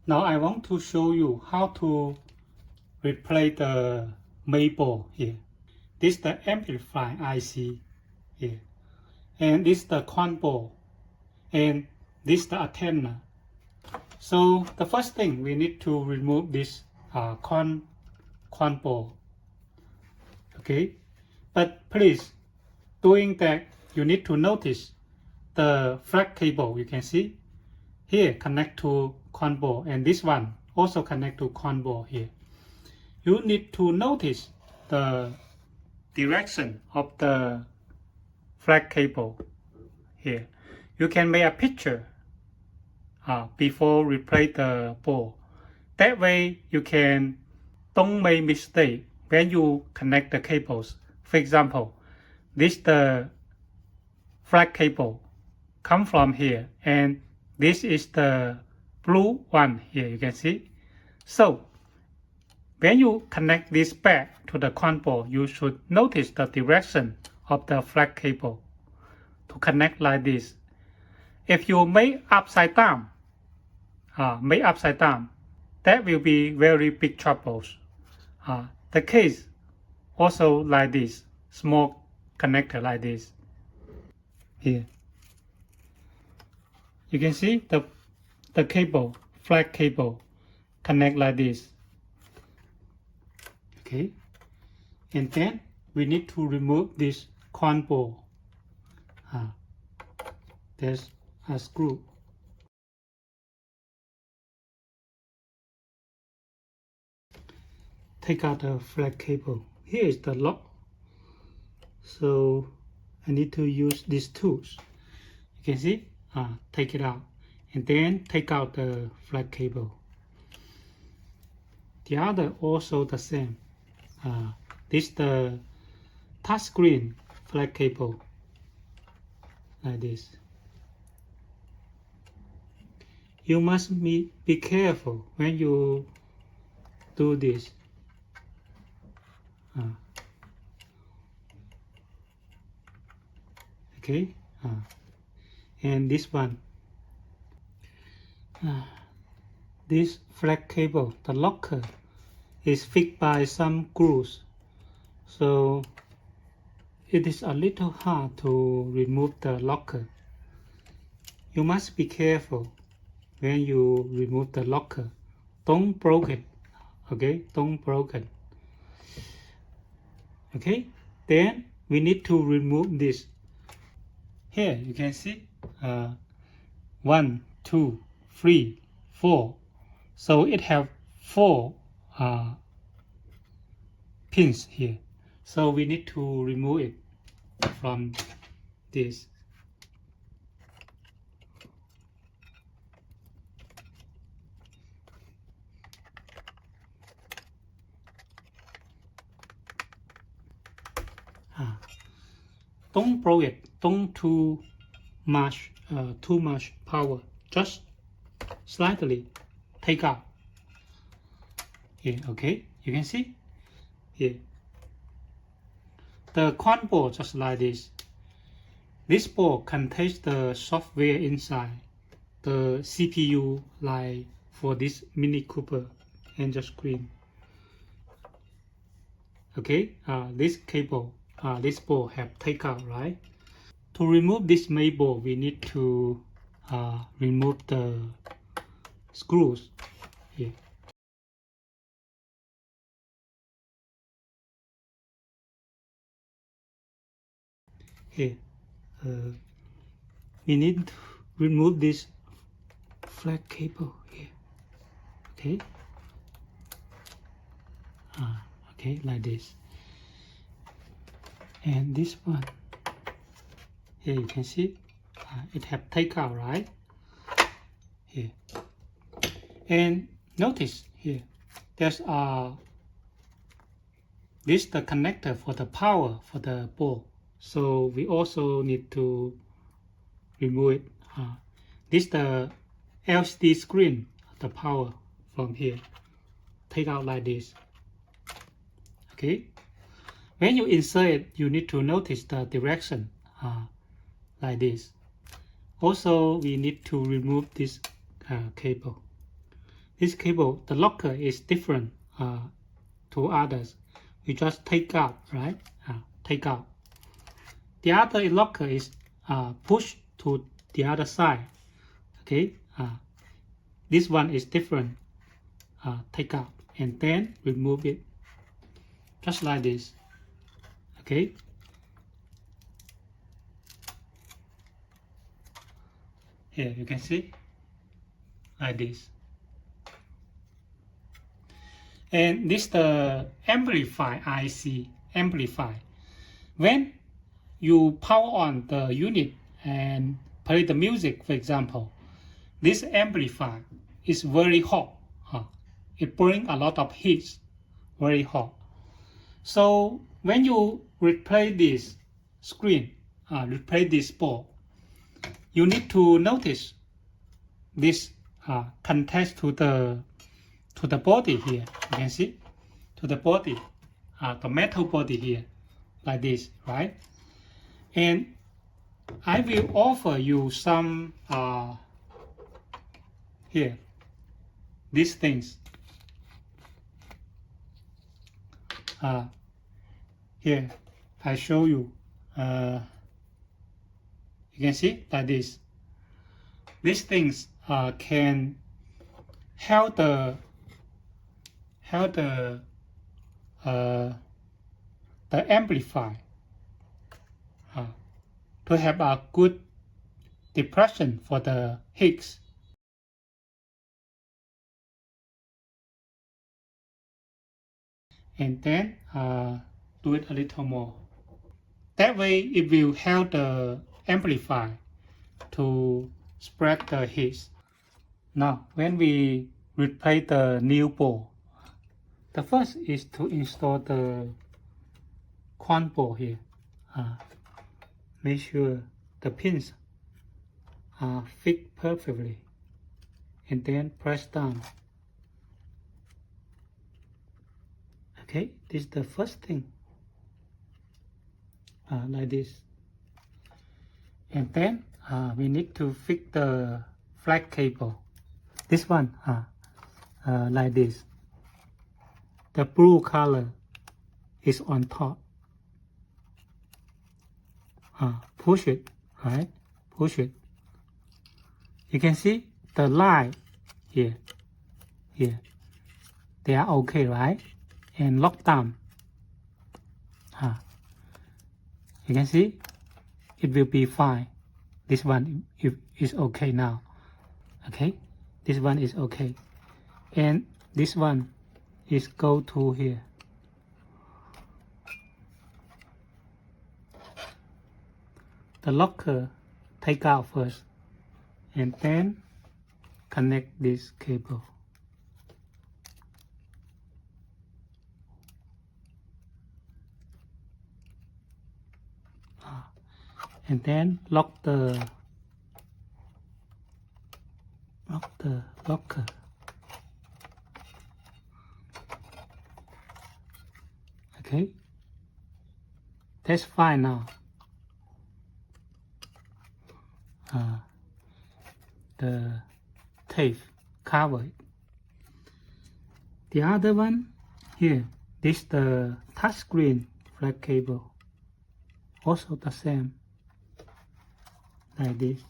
Now I want to show you how to replace the main board here. This is the amplifier IC here, and this is the quad board, and this is the antenna. So the first thing we need to remove this quad board. Okay, but please, doing that you need to notice the flat cable. You can see here connect to quad board, and this one also connect to quad board here. You need to notice the direction of the flat cable here. You can make a picture before replace the board. That way you can don't make mistake when you connect the cables. For example, this the flat cable come from here, and this is the blue one here, you can see. So when you connect this back to the quad board, you should notice the direction of the flat cable to connect like this. If you make upside down, that will be very big troubles. The case also like this, small connector like this. Here, you can see the cable, flat cable, connect like this. Okay, and then we need to remove this quad board. There's a screw. Take out the flat cable. Here is the lock. So I need to use these tools. You can see, take it out, and then take out the flat cable. The other also the same. This the touchscreen flat cable, like this. You must be careful when you do this. Okay, and this one, this flat cable, the locker, is fixed by some screws, so it is a little hard to remove the locker. You must be careful when you remove the locker. Don't break it. Okay, don't break it. Okay, then we need to remove this. Here you can see 1, 2, 3, 4. So it have 4 pins here. So we need to remove it from this. Don't blow it. Don't too much power. Just slightly take out. Here, okay. You can see here. The quad board just like this. This board contains the software inside, the CPU like for this Mini Cooper and the screen. Okay, this cable, this board have take out, right? To remove this main board, we need to remove the screws here. Here, we need to remove this flat cable here. Okay. Okay, like this. And this one, here you can see, it have take out, right? Here. And notice here, there's this the connector for the power for the board. So we also need to remove it. This the LCD screen, the power from here. Take out like this. Okay. When you insert it, you need to notice the direction like this. Also, we need to remove this cable. this cable, the locker is different to others. We just take out, right? Take out. The other locker is pushed to the other side. Okay, this one is different. Take out and then remove it, just like this. Okay. Here you can see, like this. And this the amplify IC amplify. When you power on the unit and play the music, for example, this amplifier is very hot. It brings a lot of heat, very hot. So when you replace this screen, replace this board, you need to notice this contacts to the body here. You can see to the body, the metal body here, like this, right? And I will offer you some here, these things. Here I show you. You can see like this. These things can help the amplifier to have a good depression for the Higgs. And then do it a little more. That way it will help the amplifier to spread the heat. Now when we replace the new board, the first is to install the quad board here. Make sure the pins are fit perfectly and then press down. Okay, this is the first thing, like this. And then we need to fix the flat cable. This one, like this. The blue color is on top. Push it, right? Push it. You can see the line here. They are okay, right? And lock down. You can see it will be fine. This one is okay now. Okay, this one is okay, and this one is go to here. The locker take out first, and then connect this cable. And then lock the locker. Okay, that's fine now. The tape cover it. The other one here, this the touchscreen flat cable, also the same, like this.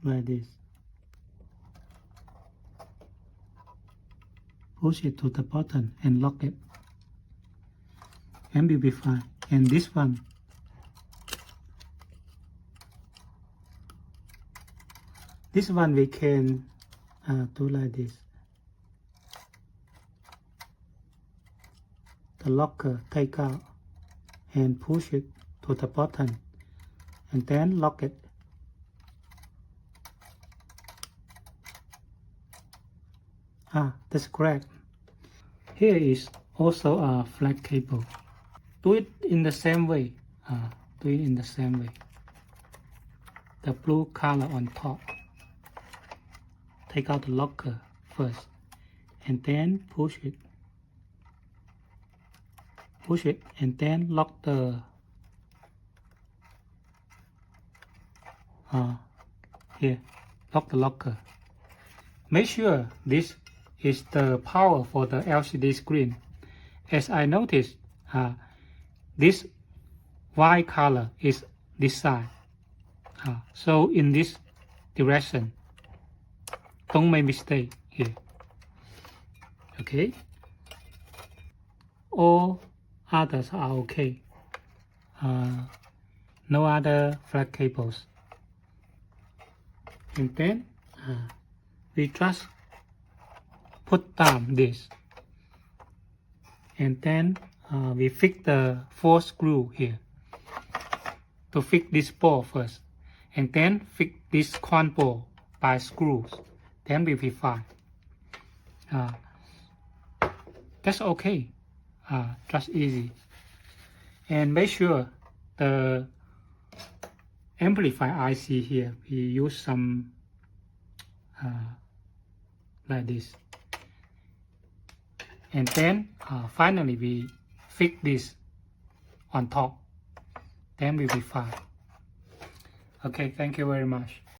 Like this. Push it to the button and lock it, and will be fine. And this one, we can do like this. The locker take out and push it to the button and then lock it. That's correct. Here is also a flat cable. Do it in the same way. The blue color on top. Take out the locker first and then push it. And then lock the here, lock the locker. Make sure this is the power for the LCD screen. As I noticed, this white color is this side. So in this direction, don't make mistake here. Okay. All others are okay. No other flat cables. And then we just put down this. And then we fix the 4 screw here. To fix this ball first. And then fix this corn ball by screws. Then we'll be fine. That's okay. Just easy. And make sure the amplifier IC here, we use some like this. And then finally we fix this on top. Then we'll be fine. Okay, thank you very much.